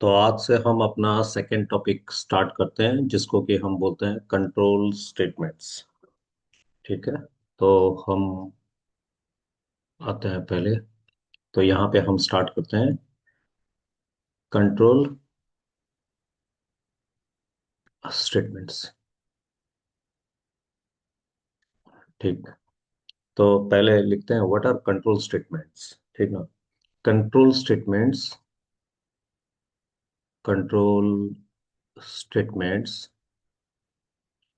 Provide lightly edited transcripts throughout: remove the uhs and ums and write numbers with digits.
तो आज से हम अपना सेकेंड टॉपिक स्टार्ट करते हैं जिसको कि हम बोलते हैं कंट्रोल स्टेटमेंट्स। ठीक है। तो हम आते हैं पहले। तो यहाँ पे हम स्टार्ट करते हैं कंट्रोल स्टेटमेंट्स। ठीक। तो पहले लिखते हैं व्हाट आर कंट्रोल स्टेटमेंट्स। ठीक ना। Control statements control statements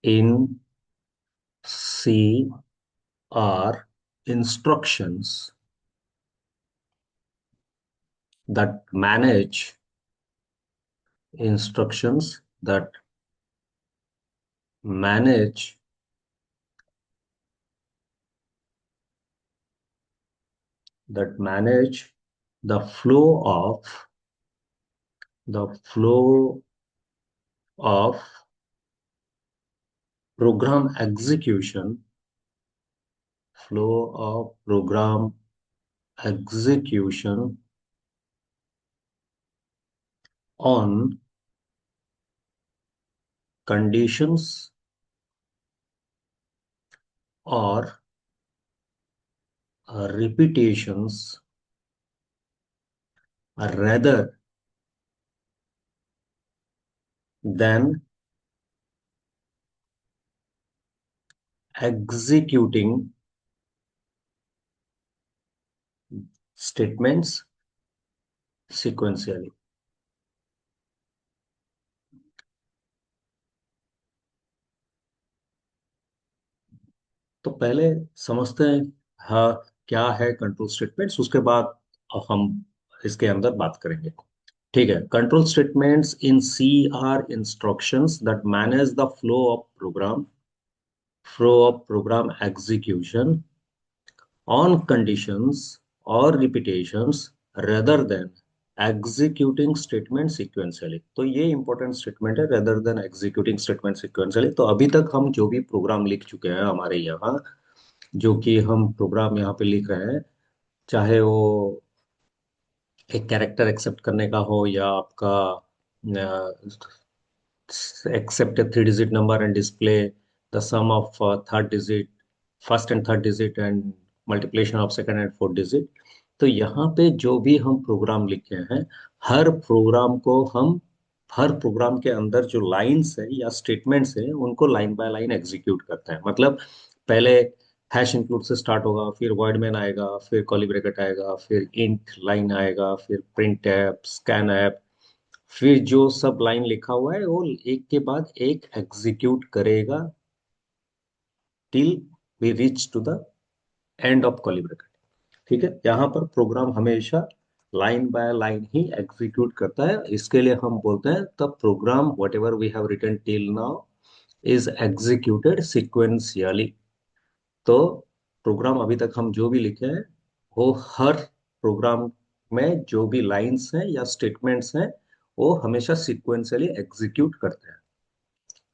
in C are instructions that manage instructions that manage manage the flow of program execution flow of program execution on conditions or repetitions rather than executing statements sequentially। तो पहले समझते हैं हाँ क्या है control statements, उसके बाद हम इसके अंदर बात करेंगे। ठीक है। Control statements in C are instructions that manage the flow of program execution on conditions or repetitions rather than executing statement sequentially। तो ये इंपॉर्टेंट स्टेटमेंट है, rather than executing statement sequentially। तो अभी तक हम जो भी प्रोग्राम लिख चुके हैं हमारे यहाँ, जो कि हम प्रोग्राम यहाँ पे लिख रहे हैं, चाहे वो एक कैरेक्टर एक्सेप्ट करने का हो या आपका accept a three-digit number and display the sum of third digit, first and third digit and multiplication of second and fourth digit। तो यहाँ पे जो भी हम प्रोग्राम लिखे हैं, हर प्रोग्राम को हम हर प्रोग्राम के अंदर जो लाइंस है या स्टेटमेंट्स है उनको लाइन बाय लाइन एग्जीक्यूट करते हैं। मतलब पहले हैश इंक्लूड से स्टार्ट होगा, फिर वर्ड मैन आएगा, फिर कर्ली ब्रैकेट आएगा, फिर इंट लाइन आएगा, फिर प्रिंट ऐप, स्कैन ऐप, फिर जो सब लाइन लिखा हुआ है वो एक के बाद एक एग्जीक्यूट करेगा till we reach to the end of curly bracket. ठीक है। यहाँ पर प्रोग्राम हमेशा लाइन बाय लाइन ही एग्जीक्यूट करता है। इसके लिए हम बोलते हैं the program whatever we have written till now is executed sequentially. तो प्रोग्राम अभी तक हम जो भी लिखे हैं वो हर प्रोग्राम में जो भी लाइंस हैं या स्टेटमेंट्स हैं वो हमेशा सिक्वेंशियली एग्जीक्यूट करते हैं।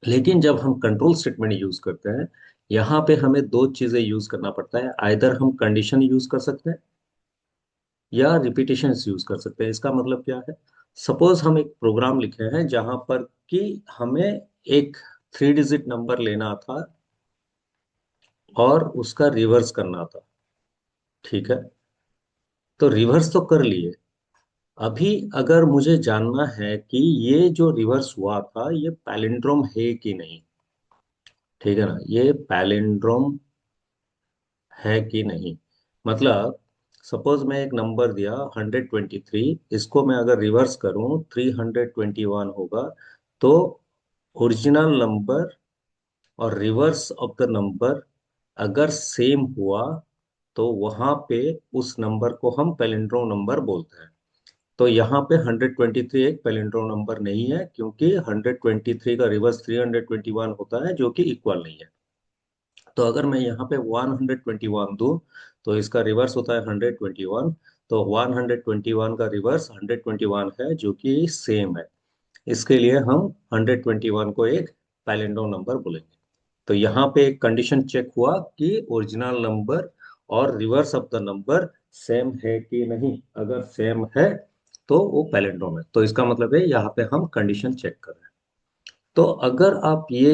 लेकिन जब हम कंट्रोल स्टेटमेंट यूज करते हैं, यहाँ पे हमें दो चीजें यूज करना पड़ता है। आइदर हम कंडीशन यूज कर सकते हैं या रिपीटेशन यूज कर सकते हैं। इसका मतलब क्या है? सपोज हम एक प्रोग्राम लिखे हैं जहां पर कि हमें एक थ्री डिजिट नंबर लेना था और उसका रिवर्स करना था। ठीक है। तो रिवर्स तो कर लिए। अभी अगर मुझे जानना है कि ये जो रिवर्स हुआ था ये पैलिंड्रोम है कि नहीं, ठीक है ना, ये पैलिंड्रोम है कि नहीं। मतलब सपोज मैं एक नंबर दिया 123, इसको मैं अगर रिवर्स करूं 321 होगा। तो ओरिजिनल नंबर और रिवर्स ऑफ द नंबर अगर सेम हुआ तो वहां पे उस नंबर को हम पैलिंड्रोम नंबर बोलते हैं। तो यहाँ पे 123 एक पैलिंड्रोम नंबर नहीं है, क्योंकि 123 का रिवर्स 321 होता है जो कि इक्वल नहीं है। तो अगर मैं यहाँ पे 121 दूं तो इसका रिवर्स होता है 121। तो 121 का रिवर्स 121 है जो कि सेम है। इसके लिए हम 121 को एक पैलिंड्रोम नंबर बोलेंगे। तो यहाँ पे एक कंडीशन चेक हुआ कि ओरिजिनल नंबर और reverse of the number same है कि नहीं। अगर सेम है तो वो पैलिंड्रोम है। तो इसका मतलब है यहाँ पे हम कंडीशन चेक कर रहे हैं। तो अगर आप ये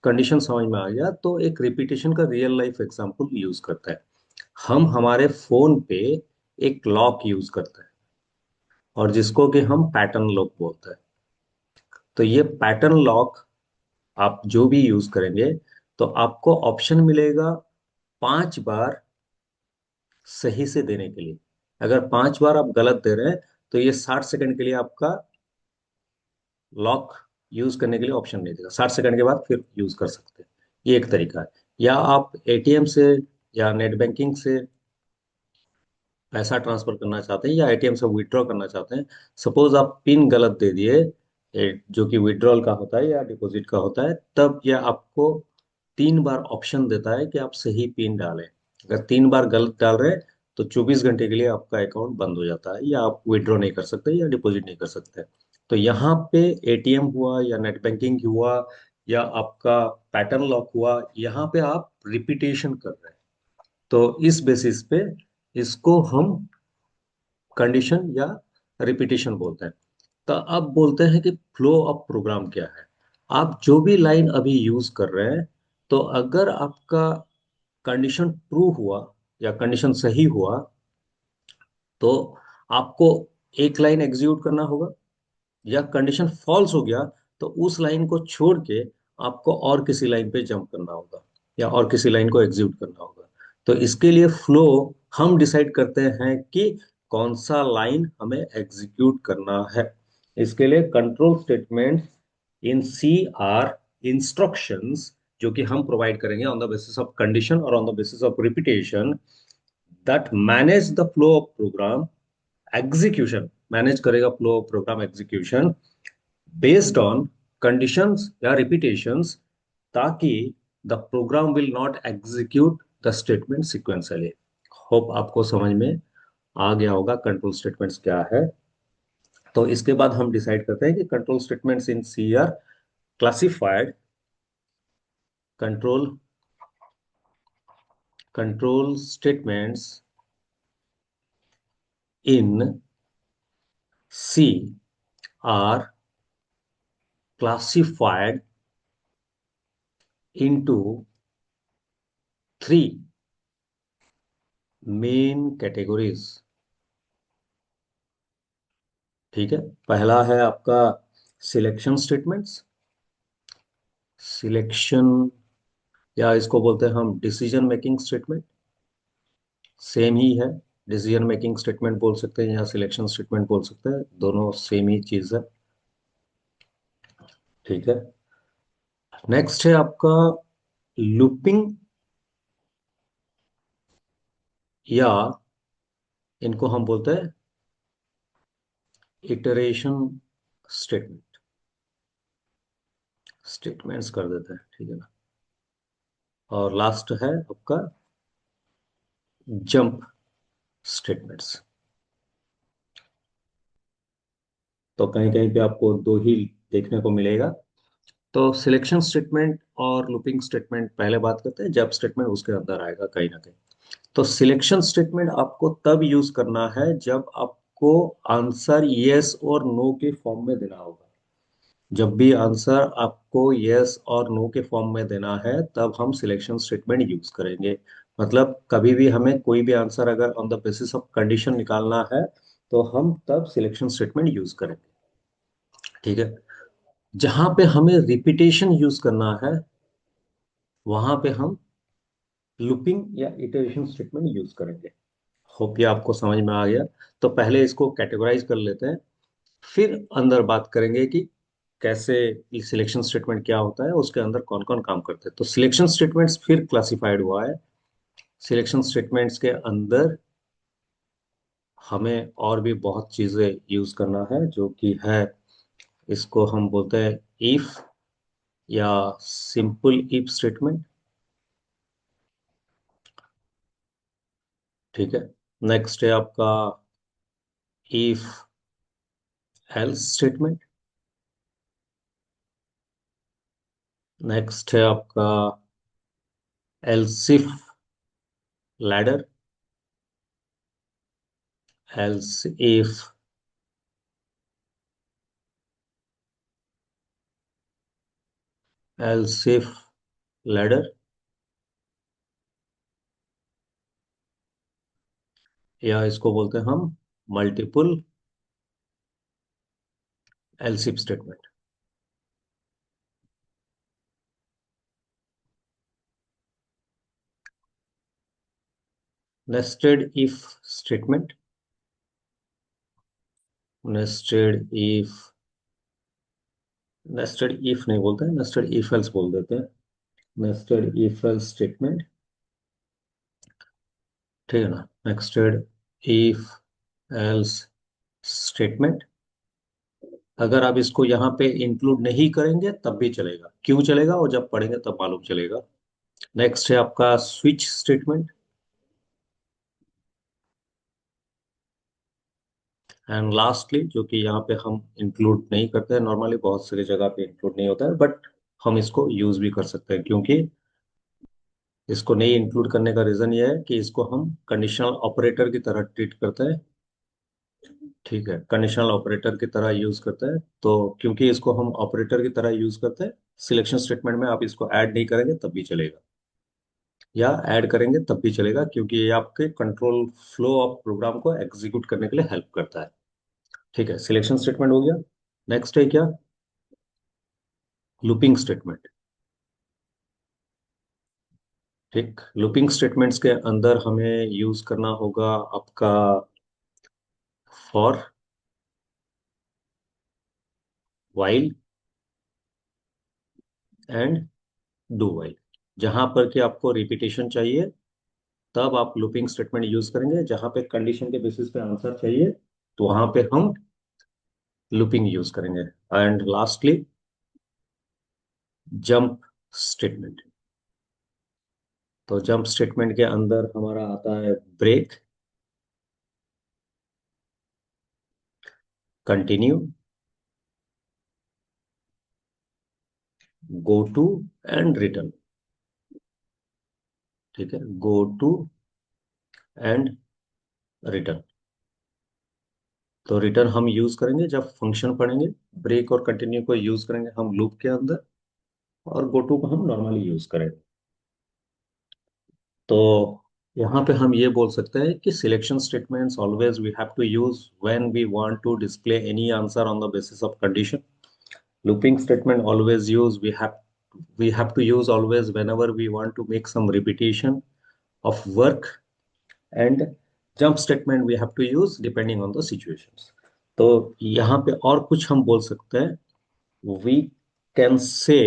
कंडीशन समझ में आ गया तो एक रिपीटेशन का रियल लाइफ एग्जांपल यूज करते हैं। हम हमारे फोन पे एक लॉक यूज करते हैं और जिसको कि हम पैटर्न लॉक बोलते हैं। तो ये पैटर्न लॉक आप जो भी यूज करेंगे तो आपको ऑप्शन मिलेगा 5 बार सही से देने के लिए। अगर 5 बार आप गलत दे रहे हैं तो ये 60 सेकंड के लिए आपका लॉक यूज करने के लिए ऑप्शन नहीं देगा। 60 सेकंड के बाद फिर यूज कर सकते हैं। ये एक तरीका है। या आप एटीएम से या नेट बैंकिंग से पैसा ट्रांसफर करना चाहते हैं या एटीएम से विड्रॉ करना चाहते हैं। सपोज आप पिन गलत दे दिए, जो कि विड्रॉल का होता है या डिपॉजिट का होता है, तब यह आपको 3 बार ऑप्शन देता है कि आप सही पिन डालें। अगर 3 बार गलत डाल रहे हैं तो 24 घंटे के लिए आपका अकाउंट बंद हो जाता है या आप विड्रॉ नहीं कर सकते या डिपॉजिट नहीं कर सकते। तो यहाँ पे एटीएम हुआ या नेट बैंकिंग हुआ या आपका पैटर्न लॉक हुआ, यहाँ पे आप रिपीटेशन कर रहे हैं। तो इस बेसिस पे इसको हम कंडीशन या रिपीटेशन बोलते हैं। तो अब बोलते हैं कि फ्लो ऑफ प्रोग्राम क्या है। आप जो भी लाइन अभी यूज कर रहे हैं, तो अगर आपका कंडीशन ट्रू हुआ या कंडीशन सही हुआ तो आपको एक लाइन एग्जीक्यूट करना होगा, या कंडीशन फॉल्स हो गया तो उस लाइन को छोड़ के आपको और किसी लाइन पे जंप करना होगा या और किसी लाइन को एग्जीक्यूट करना होगा। तो इसके लिए फ्लो हम डिसाइड करते हैं कि कौन सा लाइन हमें एग्जीक्यूट करना है। इसके लिए control statements in C are instructions जो कि हम प्रोवाइड करेंगे on the basis of condition और on the basis of repetition, that manage the flow of program execution. Manage करेगा flow of program execution based on conditions या repetitions, ताकि the program will not execute the statement sequentially. Hope आपको समझ में आ गया होगा control statements क्या है। तो इसके बाद हम डिसाइड करते हैं कि control statements in C are classified control control statements in C are classified into 3 main categories। ठीक है। पहला है आपका सिलेक्शन स्टेटमेंट्स। सिलेक्शन या इसको बोलते हैं हम डिसीजन मेकिंग स्टेटमेंट, सेम ही है। डिसीजन मेकिंग स्टेटमेंट बोल सकते हैं या सिलेक्शन स्टेटमेंट बोल सकते हैं, दोनों सेम ही चीज है। ठीक है। नेक्स्ट है आपका लूपिंग, या इनको हम बोलते हैं इटरेशन स्टेटमेंट। स्टेटमेंट्स कर देते हैं, ठीक है ना। और लास्ट है आपका जंप स्टेटमेंट्स। तो कहीं कहीं पे आपको दो ही देखने को मिलेगा। तो सिलेक्शन स्टेटमेंट और लूपिंग स्टेटमेंट पहले बात करते हैं, जंप स्टेटमेंट उसके अंदर आएगा कहीं ना कहीं। तो सिलेक्शन स्टेटमेंट आपको तब यूज करना है जब आपको आंसर यस और नो के फॉर्म में देना होगा। जब भी आंसर आपको यस और नो के फॉर्म में देना है तब हम सिलेक्शन स्टेटमेंट यूज करेंगे। मतलब कभी भी हमें कोई भी आंसर अगर on the basis of condition निकालना है तो हम तब सिलेक्शन स्टेटमेंट यूज करेंगे। ठीक है। जहां पे हमें रिपीटेशन यूज करना है वहां पे हम लूपिंग या इटरेशन स्टेटमेंट यूज करेंगे। होप ये आपको समझ में आ गया। तो पहले इसको कैटेगराइज कर लेते हैं, फिर अंदर बात करेंगे कि कैसे सिलेक्शन स्टेटमेंट क्या होता है, उसके अंदर कौन कौन काम करते हैं। तो सिलेक्शन स्टेटमेंट्स फिर क्लासिफाइड हुआ है। सिलेक्शन स्टेटमेंट्स के अंदर हमें और भी बहुत चीजें यूज करना है जो कि है, इसको हम बोलते हैं इफ या सिंपल इफ स्टेटमेंट। ठीक है। नेक्स्ट है आपका इफ एल्स स्टेटमेंट। नेक्स्ट है आपका else if ladder, else if else if ladder, या इसको बोलते हैं हम multiple else if statement. Nested if statement, nested if, nested if नहीं बोलते हैं, नेस्टेड इफ एल्स बोल देते हैं। नेस्टेड इफ एल्स स्टेटमेंट, ठीक है ना। नेस्टेड इफ एल्स स्टेटमेंट, अगर आप इसको यहाँ पे इंक्लूड नहीं करेंगे तब भी चलेगा, क्यों चलेगा और जब पढ़ेंगे तब मालूम चलेगा। नेक्स्ट है आपका स्विच स्टेटमेंट। एंड लास्टली, जो कि यहाँ पे हम इंक्लूड नहीं करते हैं, नॉर्मली बहुत सारी जगह पे इंक्लूड नहीं होता है, बट हम इसको यूज भी कर सकते हैं, क्योंकि इसको नहीं इंक्लूड करने का रीजन ये है कि इसको हम कंडीशनल ऑपरेटर की तरह ट्रीट करते हैं। ठीक है, कंडीशनल ऑपरेटर की तरह यूज करते हैं, तो क्योंकि इसको हम ऑपरेटर की तरह यूज करते हैं, सिलेक्शन स्टेटमेंट में आप इसको ऐड नहीं करेंगे तब भी चलेगा, या ऐड करेंगे तब भी चलेगा, क्योंकि ये आपके कंट्रोल फ्लो ऑफ प्रोग्राम को एग्जीक्यूट करने के लिए हेल्प करता है। ठीक है, सिलेक्शन स्टेटमेंट हो गया। नेक्स्ट है क्या, लूपिंग स्टेटमेंट। ठीक, लूपिंग स्टेटमेंट्स के अंदर हमें यूज करना होगा आपका for, while and do while. जहां पर कि आपको रिपीटेशन चाहिए तब आप लूपिंग स्टेटमेंट यूज करेंगे, जहां पे कंडीशन के बेसिस पे आंसर चाहिए तो वहां पे हम लूपिंग यूज करेंगे। And lastly jump statement. तो जंप स्टेटमेंट के अंदर हमारा आता है break, continue, go to and return. ठीक है, गो टू एंड रिटर्न। तो रिटर्न हम यूज करेंगे जब फंक्शन पढ़ेंगे, ब्रेक और कंटिन्यू को यूज करेंगे हम लूप के अंदर, और गो टू को हम नॉर्मली यूज करेंगे। तो यहाँ पे हम ये बोल सकते हैं कि selection statements always we have to use when we want to display any answer on the basis of condition. Looping statement always use, we have to use always whenever we want to make some repetition of work, and jump statement we have to use depending on the situations. तो यहाँ पे और कुछ हम बोल सकते हैं, we can say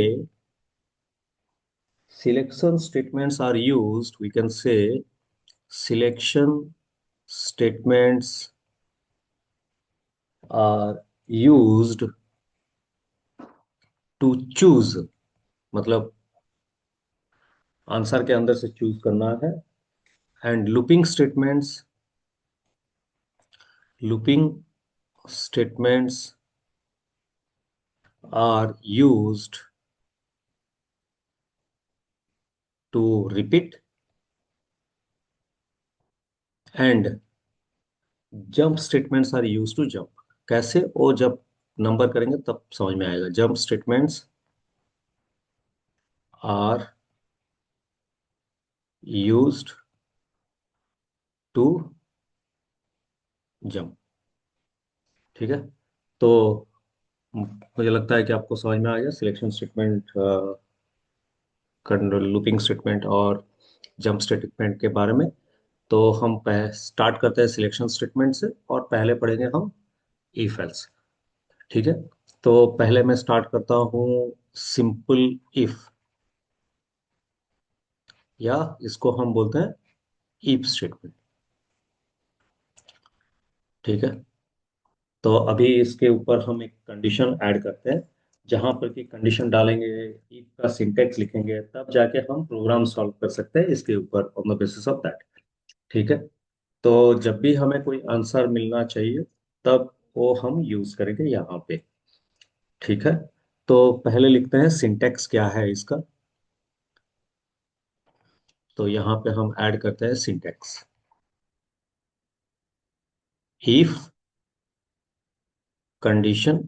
selection statements are used, we can say selection statements are used to choose, मतलब आंसर के अंदर से चूज करना है। And looping statements are used to repeat, and jump statements are used to jump। कैसे, वो जब number करेंगे तब समझ में आएगा। Jump statements are used to jump. ठीक है, तो मुझे लगता है कि आपको समझ में आ गया सिलेक्शन स्टेटमेंट, लूपिंग स्टेटमेंट और जंप स्टेटमेंट के बारे में। तो हम स्टार्ट करते हैं सिलेक्शन स्टेटमेंट से, और पहले पढ़ेंगे हम इफ एल्स। ठीक है, तो पहले मैं स्टार्ट करता हूँ सिंपल इफ, या इसको हम बोलते हैं इफ स्टेटमेंट। ठीक है, तो अभी इसके ऊपर हम एक कंडीशन ऐड करते हैं, जहां पर कि कंडीशन डालेंगे, इफ का सिंटेक्स लिखेंगे, तब जाके हम प्रोग्राम सॉल्व कर सकते हैं इसके ऊपर on the basis of that. ठीक है, तो जब भी हमें कोई आंसर मिलना चाहिए तब वो हम यूज करेंगे यहाँ पे। ठीक है, तो पहले लिखते हैं सिंटेक्स क्या है इसका। तो यहाँ पे हम ऐड करते हैं सिंटेक्स, इफ कंडीशन,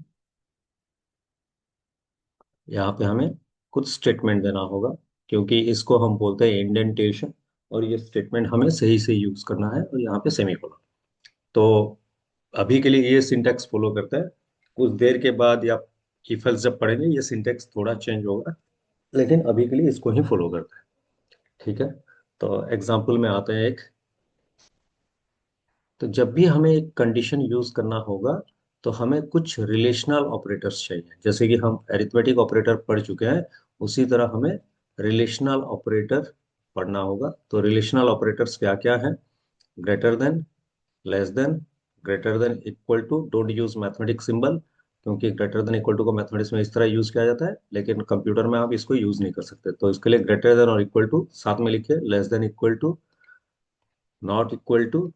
यहाँ पे हमें कुछ स्टेटमेंट देना होगा, क्योंकि इसको हम बोलते हैं इंडेंटेशन, और ये स्टेटमेंट हमें सही से यूज करना है, और यहाँ पे सेमीकोलन। तो अभी के लिए ये सिंटैक्स फॉलो करता है। कुछ देर के बाद या इफ एल्स जब पढ़ेंगे ये सिंटैक्स थोड़ा चेंज होगा, लेकिन अभी के लिए इसको ही फॉलो करता है। ठीक है। तो एग्जाम्पल में आते हैं एक। तो जब भी हमें एक कंडीशन यूज करना होगा, तो हमें कुछ रिलेशनल ऑपरेटर्स चाहिए। जैसे कि हम अरिथमेटिक ऑपरेटर पढ़ चुके हैं, उसी तरह हमें रिलेशनल ऑपरेटर पढ़ना होगा। तो रिलेशनल ऑपरेटर्स क्या क्या है? Greater than, less than, greater than equal to. Don't use mathematic symbol, क्योंकि ग्रेटर देन इक्वल टू को मैथमेटिक्स में इस तरह यूज किया जाता है, लेकिन कंप्यूटर में आप इसको यूज नहीं कर सकते। तो इसके लिए ग्रेटर देन और इक्वल टू साथ में लिखिए, less than equal to, not equal to,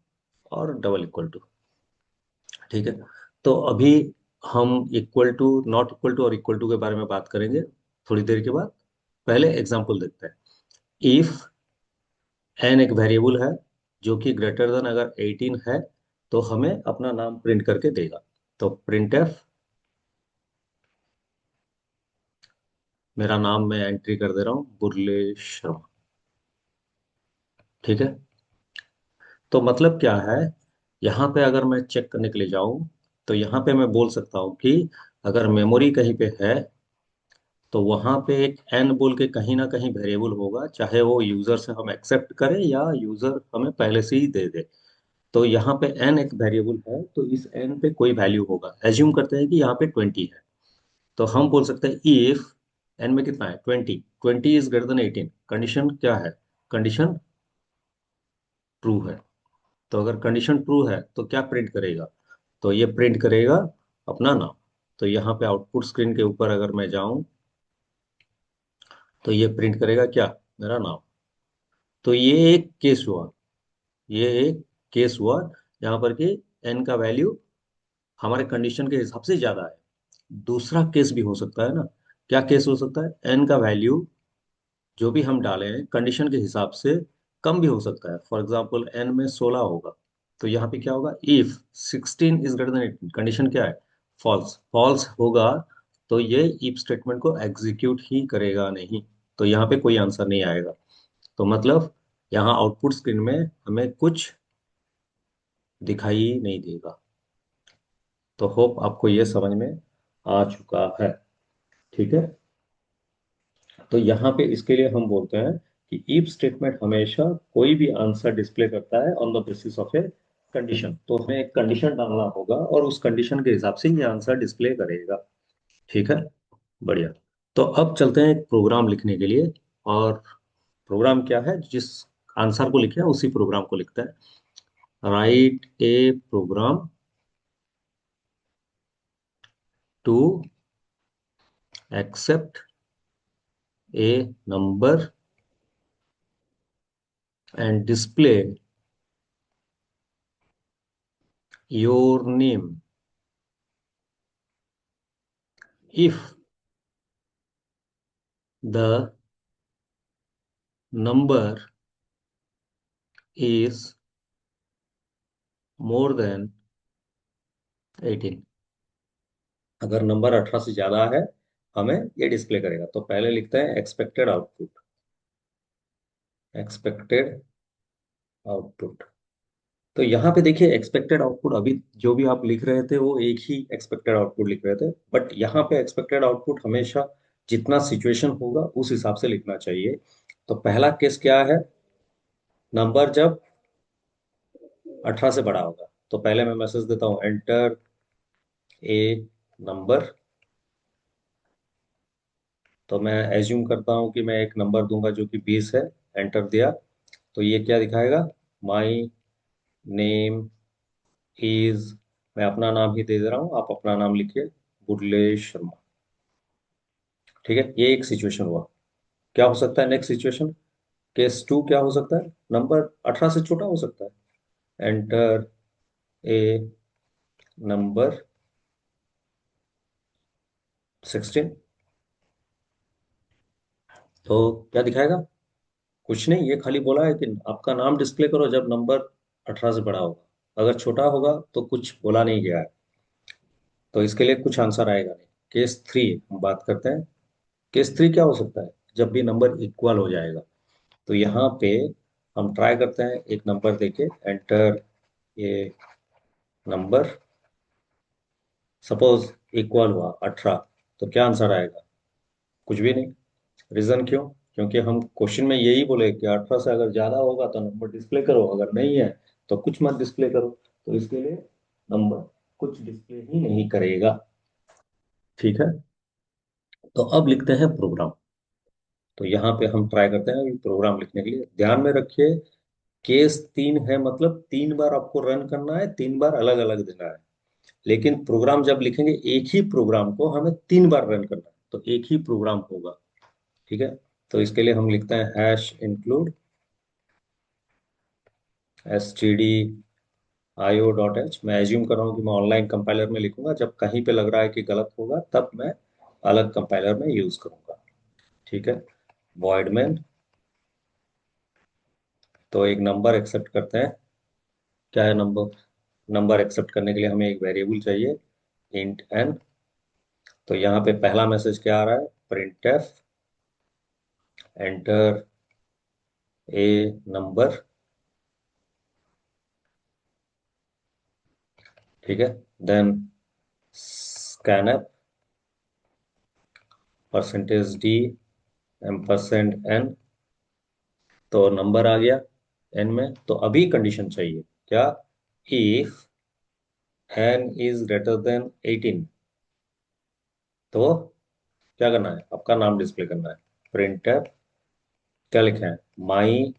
और डबल इक्वल टू। ठीक है। तो अभी हम equal to, not equal to और इक्वल टू के बारे में बात करेंगे थोड़ी देर के बाद। पहले एग्जांपल देखते हैं। इफ एन एक वेरिएबल है जो कि ग्रेटर देन अगर 18 है, तो हमें अपना नाम प्रिंट करके देगा। तो प्रिंट एफ, मेरा नाम मैं एंट्री कर दे रहा हूँ, बुरले शर्मा। ठीक है। तो मतलब क्या है, यहाँ पे अगर मैं चेक करने के लिए जाऊं, तो यहाँ पे मैं बोल सकता हूँ कि अगर मेमोरी कहीं पे है, तो वहां पे एक एन बोल के कहीं ना कहीं वेरिएबल होगा, चाहे वो यूजर से हम एक्सेप्ट करें या यूजर हमें पहले से ही दे दे। तो यहाँ पे एन एक वेरिएबल है, तो इस एन पे कोई वैल्यू होगा। एज्यूम करते हैं कि यहाँ पे 20 है, तो हम बोल सकते हैं इफ एन में कितना है, 20, 20 इज ग्रेटर देन 18। कंडीशन क्या है? कंडीशन ट्रू है। तो अगर कंडीशन ट्रू है तो क्या प्रिंट करेगा? तो ये प्रिंट करेगा अपना नाम। तो यहाँ पे आउटपुट स्क्रीन के ऊपर अगर मैं जाऊं, तो ये प्रिंट करेगा क्या? मेरा नाम। तो ये एक केस हुआ, ये एक केस हुआ जहां पर कि एन का वैल्यू हमारे कंडीशन के हिसाब से ज्यादा है। दूसरा केस भी हो सकता है ना। क्या केस हो सकता है? एन का वैल्यू जो भी हम डाले हैं कंडीशन के हिसाब से कम भी हो सकता है। फॉर एग्जाम्पल एन में 16 होगा, तो यहाँ पे क्या होगा? If 16 is greater than 18, condition क्या है? फॉल्स। फॉल्स होगा तो ये इफ स्टेटमेंट को एग्जीक्यूट ही करेगा नहीं, तो यहाँ पे कोई आंसर नहीं आएगा। तो मतलब यहाँ आउटपुट स्क्रीन में हमें कुछ दिखाई नहीं देगा। तो होप आपको ये समझ में आ चुका है। ठीक है। तो यहाँ पे इसके लिए हम बोलते हैं कि इफ स्टेटमेंट हमेशा कोई भी आंसर डिस्प्ले करता है on the basis of a condition. तो हमें एक कंडीशन डालना होगा और उस कंडीशन के हिसाब से ये आंसर डिस्प्ले करेगा। ठीक है। बढ़िया। तो अब चलते हैं एक प्रोग्राम लिखने के लिए। और प्रोग्राम क्या है? जिस आंसर को लिखे हैं उसी प्रोग्राम को लिखते हैं। Write a program to accept a number and display your name if the number is more than 18। अगर नंबर 18 से ज्यादा है, हमें ये डिस्प्ले करेगा। तो पहले लिखते हैं एक्सपेक्टेड आउटपुट, एक्सपेक्टेड आउटपुट। तो यहाँ पे देखिए एक्सपेक्टेड आउटपुट, अभी जो भी आप लिख रहे थे वो एक ही एक्सपेक्टेड आउटपुट लिख रहे थे, बट यहाँ पे एक्सपेक्टेड आउटपुट हमेशा जितना सिचुएशन होगा उस हिसाब से लिखना चाहिए। तो पहला केस क्या है? नंबर जब 18 से बड़ा होगा, तो पहले मैं मैसेज देता हूँ एंटर ए नंबर। तो मैं एज्यूम करता हूँ कि मैं एक नंबर दूंगा जो कि 20 है। एंटर दिया, तो ये क्या दिखाएगा? माई नेम इज, मैं अपना नाम ही दे रहा हूँ, आप अपना नाम लिखिए, बुरले शर्मा। ठीक है। ये एक सिचुएशन हुआ। क्या हो सकता है नेक्स्ट सिचुएशन? केस टू क्या हो सकता है? नंबर 18 से छोटा हो सकता है। Enter a number 16। तो क्या दिखाएगा? कुछ नहीं, ये खाली बोला है कि आपका नाम डिस्प्ले करो जब नंबर 18 से बड़ा होगा। अगर छोटा होगा तो कुछ बोला नहीं गया है, तो इसके लिए कुछ आंसर आएगा नहीं। केस थ्री हम बात करते हैं। केस 3 क्या हो सकता है, जब भी नंबर इक्वल हो जाएगा। तो यहाँ पे हम ट्राई करते हैं एक नंबर देके, एंटर ये नंबर, सपोज इक्वल हुआ 18, तो क्या आंसर आएगा? कुछ भी नहीं। रीजन क्यों? क्योंकि हम क्वेश्चन में यही बोले कि 18 से अगर ज्यादा होगा तो नंबर डिस्प्ले करो, अगर नहीं है तो कुछ मत डिस्प्ले करो। तो इसके लिए नंबर कुछ डिस्प्ले ही नहीं करेगा। ठीक है, तो अब लिखते हैं प्रोग्राम। तो यहाँ पे हम ट्राई करते हैं प्रोग्राम लिखने के लिए। ध्यान में रखिए, केस 3 है, मतलब 3 बार आपको रन करना है, 3 बार अलग अलग देना है। लेकिन प्रोग्राम जब लिखेंगे, एक ही प्रोग्राम को हमें 3 बार रन करना है, तो एक ही प्रोग्राम होगा। ठीक है, तो इसके लिए हम लिखते हैं हैश इंक्लूड stdio.h। मैं एज्यूम कर रहा हूँ कि मैं ऑनलाइन कंपाइलर में लिखूंगा, जब कहीं पे लग रहा है कि गलत होगा तब मैं अलग कंपाइलर में यूज करूंगा। ठीक है, वॉइड मेन, तो एक नंबर एक्सेप्ट करते हैं। क्या है नंबर? नंबर एक्सेप्ट करने के लिए हमें एक वेरिएबल चाहिए, इंट एन। तो यहाँ पे पहला मैसेज क्या आ रहा है? Printf enter a number. ठीक है, then scanf percentage D ampersand N. तो नंबर आ गया एन में। तो अभी कंडीशन चाहिए क्या? If N is greater than 18, तो क्या करना है? आपका नाम डिस्प्ले करना है। प्रिंटफ, क्या लिखा है? My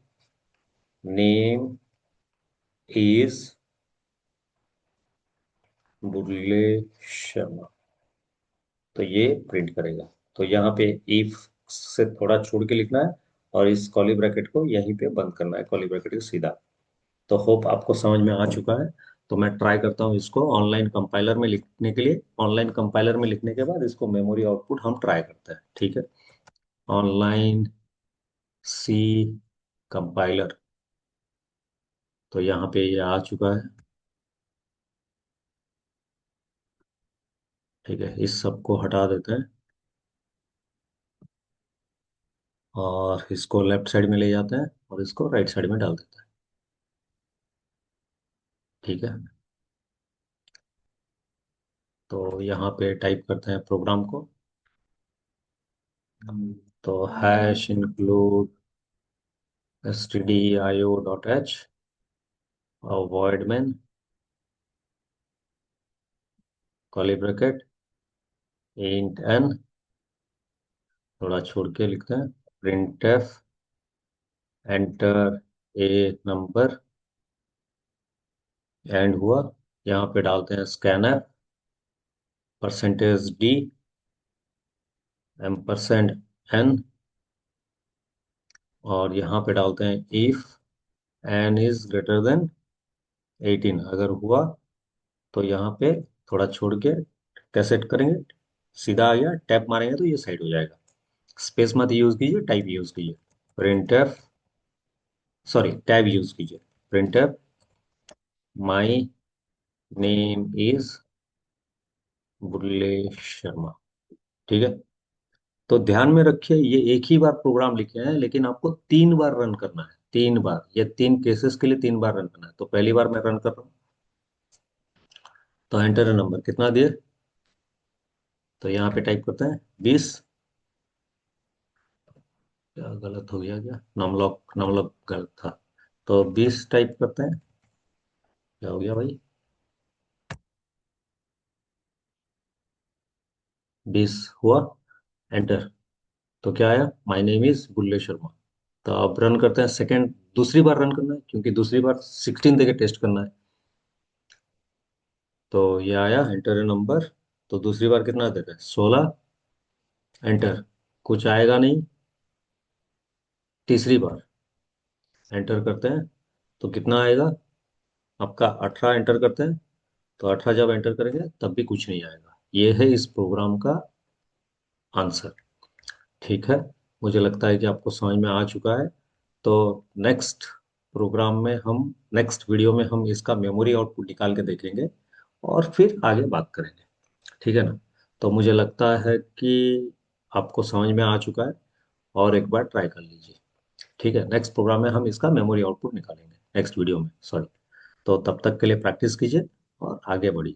name is Bulle Sharma. तो ये प्रिंट करेगा। तो यहाँ पे इफ से थोड़ा छोड़ के लिखना है, और इस कॉली ब्रैकेट को यहीं पे बंद करना है, कॉली ब्रैकेट के सीधा। तो होप आपको समझ में आ चुका है। तो मैं ट्राई करता हूँ इसको ऑनलाइन कंपाइलर में लिखने के लिए। ऑनलाइन कंपाइलर में लिखने के बाद इसको मेमोरी आउटपुट हम ट्राई करते हैं। ठीक है, ऑनलाइन सी कंपाइलर। तो यहाँ पे ये आ चुका है। ठीक है, इस सब को हटा देते हैं और इसको लेफ्ट साइड में ले जाते हैं और इसको राइट साइड में डाल देते हैं। ठीक है, तो यहाँ पे टाइप करते हैं प्रोग्राम को। तो हैश इंक्लूड stdio.h और void main curly bracket int n, थोड़ा छोड़ के लिखते हैं printf enter a number, end हुआ। यहाँ पे डालते हैं scanner percentage D ampersand N, और यहाँ पे डालते हैं if N is greater than 18। अगर हुआ तो यहाँ पे थोड़ा छोड़ के कैसे करेंगे, सीधा आ गया, टैप मारेंगे तो ये साइड हो जाएगा। स्पेस मत यूज कीजिए, टाइप यूज कीजिए। प्रिंटफ, सॉरी टैब यूज कीजिए। Printf my name is Bulle Sharma. ठीक है, तो ध्यान में रखिए ये एक ही बार प्रोग्राम लिखे हैं, लेकिन आपको 3 बार रन करना है। 3 बार, ये 3 केसेस के लिए 3 बार रन करना है। तो पहली बार मैं रन कर रहा हूँ। तो एंटर नंबर कितना दिए? तो यहाँ पे टाइप करते हैं 20। क्या गलत हो गया क्या? नमलॉक नमलॉक गलत था। तो 20 टाइप करते हैं। क्या हो गया भाई? 20 हुआ, एंटर। तो क्या आया? My name is Bulle Sharma. तो अब रन करते हैं सेकंड, दूसरी बार रन करना है क्योंकि दूसरी बार 16 देके टेस्ट करना है। तो ये आया एंटर नंबर। तो दूसरी बार कितना दे रहा है? 16, एंटर। कुछ आएगा नहीं। तीसरी बार एंटर करते हैं तो कितना आएगा आपका? 18 एंटर करते हैं। तो 18 जब एंटर करेंगे तब भी कुछ नहीं आएगा। ये है इस प्रोग्राम का आंसर। ठीक है, मुझे लगता है कि आपको समझ में आ चुका है। तो नेक्स्ट प्रोग्राम में हम, नेक्स्ट वीडियो में हम इसका मेमोरी आउटपुट निकाल के देखेंगे और फिर आगे बात करेंगे। ठीक है ना? तो मुझे लगता है कि आपको समझ में आ चुका है, और एक बार ट्राई कर लीजिए। ठीक है, नेक्स्ट प्रोग्राम में हम इसका मेमोरी आउटपुट निकालेंगे, नेक्स्ट वीडियो में, सॉरी। तो तब तक के लिए प्रैक्टिस कीजिए और आगे बढ़िए।